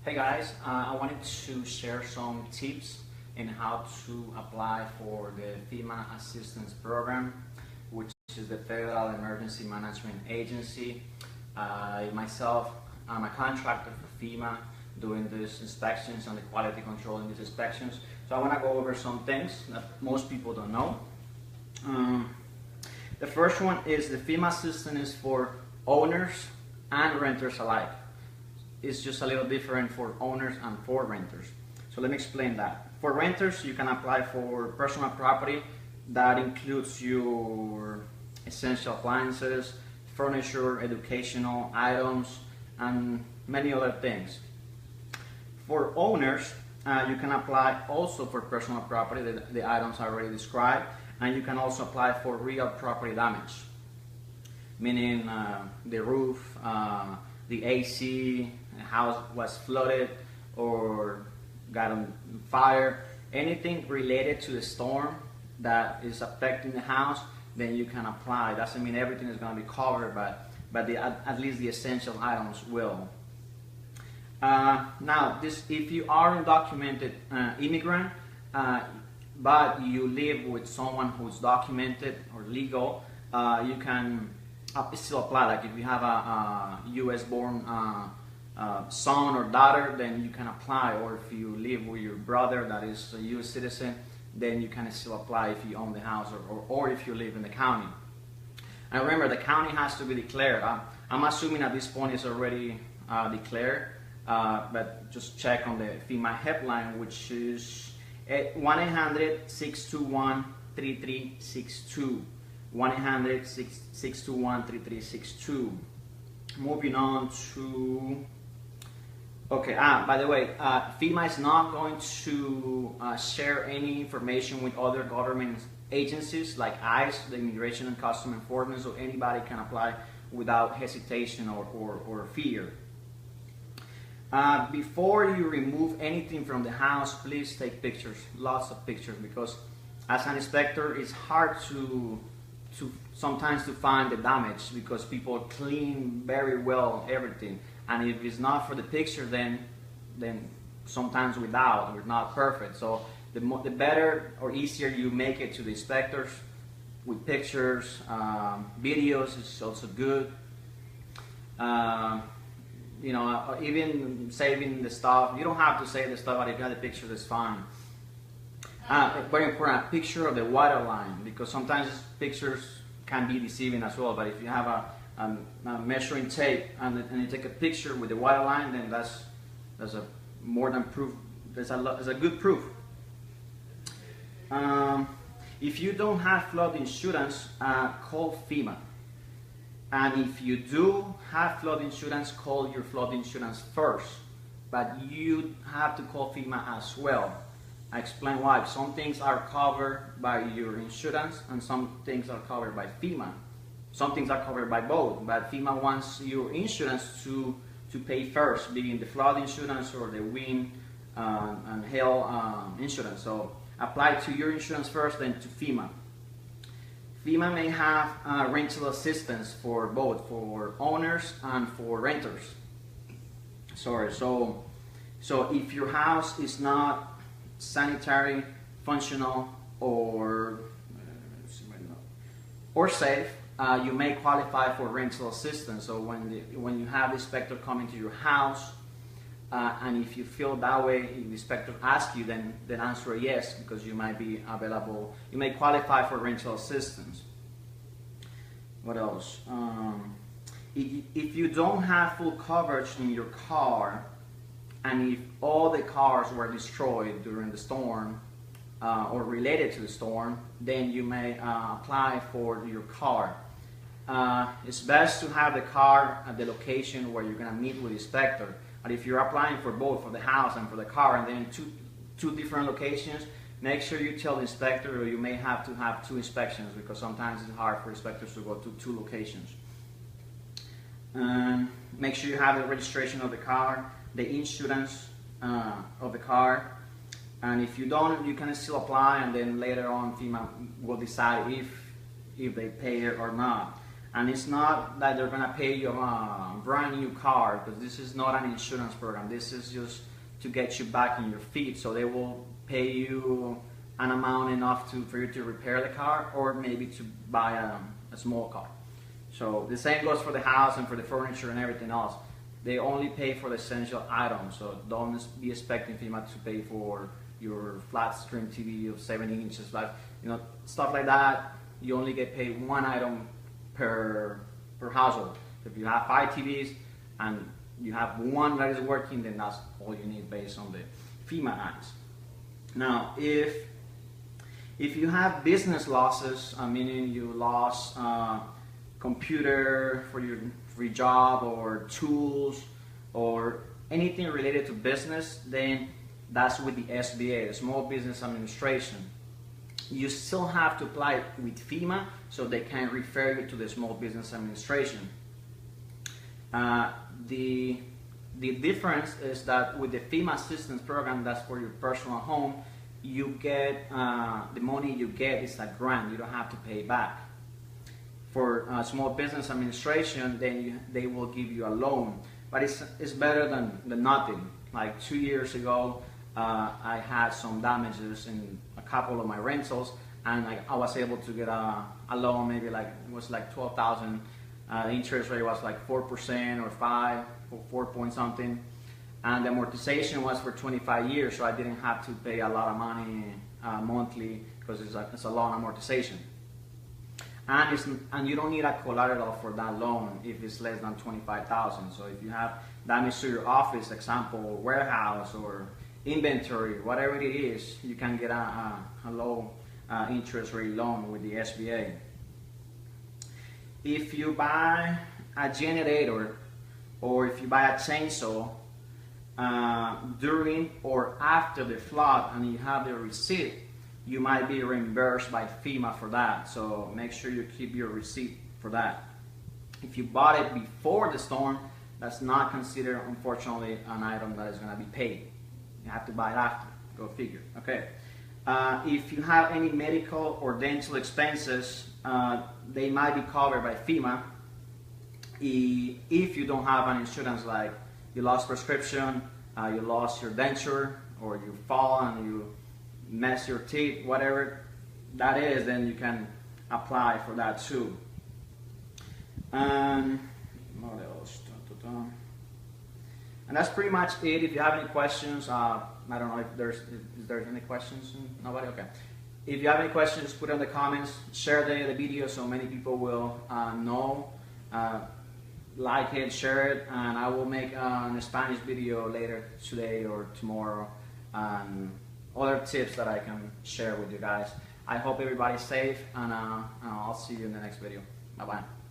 Hey guys, I wanted to share some tips in how to apply for the FEMA Assistance program, which is the Federal Emergency Management Agency. Myself, I'm a contractor for FEMA doing these inspections and the quality control in these inspections. So I want to go over some things that most people don't know. The first one is the FEMA Assistance is for owners and renters alike. It's just a little different for owners and for renters. So let me explain that. For renters, you can apply for personal property that includes your essential appliances, furniture, educational items, and many other things. For owners, you can apply also for personal property, the items I already described, and you can also apply for real property damage, meaning the roof, the AC, the house was flooded or got on fire, anything related to the storm that is affecting the house, then you can apply. Doesn't mean everything is going to be covered, but at least the essential items will. Now, if you are an undocumented immigrant, but you live with someone who's documented or legal, you can still apply. Like if you have a U.S. born son or daughter, then you can apply. Or if you live with your brother that is a U.S. citizen, then you can still apply if you own the house or if you live in the county. And remember, the county has to be declared. I'm assuming at this point it's already declared, but just check on the FEMA helpline, which is 1-800-621-3362. 1-800-621-3362. Moving on to, okay, by the way, FEMA is not going to share any information with other government agencies like ICE, the Immigration and Customs Enforcement, so anybody can apply without hesitation or fear. Before you remove anything from the house, please take pictures, lots of pictures, because as an inspector, it's hard to sometimes to find the damage because people clean very well everything, and if it's not for the picture, then sometimes we're not perfect. So the better or easier you make it to the inspectors with pictures, videos is also good. You know, even saving the stuff, you don't have to save the stuff, but if you have the picture, that's fine. Very important, a picture of the water line, because sometimes pictures can be deceiving as well. But if you have a measuring tape and you take a picture with the water line, then that's a more than proof. That's a good proof. If you don't have flood insurance, call FEMA. And if you do have flood insurance, call your flood insurance first. But you have to call FEMA as well. I explain why. Some things are covered by your insurance and some things are covered by FEMA. Some things are covered by both, but FEMA wants your insurance to pay first, being the flood insurance or the wind and hail insurance. So apply to your insurance first, then to FEMA. FEMA may have rental assistance for both, for owners and for renters. Sorry, so if your house is not sanitary, functional, or safe, you may qualify for rental assistance. So when you have the inspector coming to your house, and if you feel that way, if the inspector asks you, then answer yes, because you might be available. You may qualify for rental assistance. What else? If you don't have full coverage in your car, and if all the cars were destroyed during the storm or related to the storm, then you may apply for your car. It's best to have the car at the location where you're going to meet with the inspector. But if you're applying for both, for the house and for the car, and then two different locations, make sure you tell the inspector, or you may have to have two inspections, because sometimes it's hard for inspectors to go to two locations. Make sure you have the registration of the car, the insurance of the car, and if you don't, you can still apply, and then later on FEMA will decide if they pay it or not. And it's not that they're gonna pay you a brand new car, because this is not an insurance program. This is just to get you back on your feet. So they will pay you an amount enough for you to repair the car, or maybe to buy a small car. So the same goes for the house and for the furniture and everything else. They only pay for the essential items, so don't be expecting FEMA to pay for your flat screen TV of 70 inches, like, stuff like that. You only get paid one item per household. If you have 5 TVs and you have one that is working, then that's all you need based on the FEMA acts. Now, if you have business losses, meaning you lost computer for your job, or tools, or anything related to business, then that's with the SBA, the Small Business Administration. You still have to apply with FEMA, so they can refer you to the Small Business Administration. The difference is that with the FEMA Assistance program, that's for your personal home, you get, the money you get is a grant, you don't have to pay back. For Small Business Administration, then they will give you a loan, but it's better than nothing. Like 2 years ago, I had some damages in a couple of my rentals, and I was able to get a loan, maybe it was like 12,000. The interest rate was like 4% or 5 or 4 point something, and the amortization was for 25 years, so I didn't have to pay a lot of money monthly, because it's a long amortization. And you don't need a collateral for that loan if it's less than 25,000. So if you have damage to your office, example, warehouse or inventory, whatever it is, you can get a low interest rate loan with the SBA. If you buy a generator, or if you buy a chainsaw during or after the flood and you have the receipt, you might be reimbursed by FEMA for that. So make sure you keep your receipt for that. If you bought it before the storm, that's not considered, unfortunately, an item that is going to be paid. You have to buy it after. Go figure. Okay. If you have any medical or dental expenses, they might be covered by FEMA. If you don't have an insurance, like you lost prescription, you lost your denture, or you fall and you mess your teeth, whatever that is, then you can apply for that too. And that's pretty much it. If you have any questions, I don't know if is there any questions? Nobody? Okay. If you have any questions, put it in the comments, share the video so many people will know. Like it, share it, and I will make a Spanish video later today or tomorrow, and other tips that I can share with you guys. I hope everybody's safe, and I'll see you in the next video. Bye bye.